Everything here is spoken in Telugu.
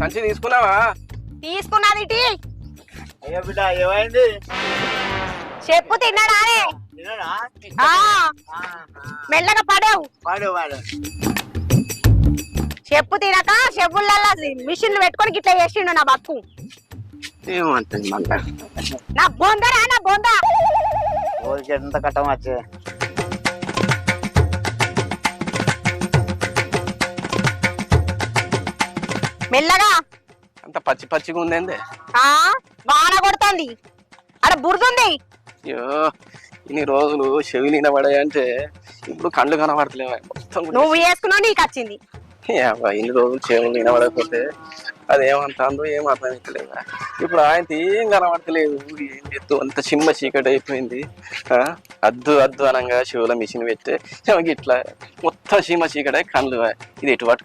సంచి తీసుకున్నావా? తీసుకున్నది ఇటీ. అయ్యో బిడ్డ ఏమైంది? చెప్పు తిన్నాడానే? మెల్లగా పడావు. వాడు చెప్పు తినక చెప్పులల్లా మిషన్లు పెట్టుకొని గిట్లా చేసిండు నా బక్కు. ఏమంటుంది మళ్ళా? నా బొందరా నా బొంద. ఊరికి ఎంత కట్టం వచ్చే మెల్లగా. అంత పచ్చి పచ్చిగా ఉందేందే? వాన కొడుతుంది, అక్కడ బురదుంది. అయ్యో ఇన్ని రోజులు చెవి నిలబడాయంటే ఇప్పుడు కళ్ళు కనబడతలేవా మొత్తం. నువ్వు వేసుకున్నావు నీకు వచ్చింది. ఇన్ని రోజులు చెవులు నిలబడకపోతే అదేమంటుందో ఏం అర్థం అవుతలేదా? ఇప్పుడు ఆయన ఏం కనబడతలేదు. ఏం చేస్తూ అంత చిమ్మ చీకటి అయిపోయింది. అద్దు అద్దు అనంగా చెవుల మిషన్ పెట్టే ఇట్లా మొత్తం చీమ చీకటే కళ్ళు. ఇది ఎటు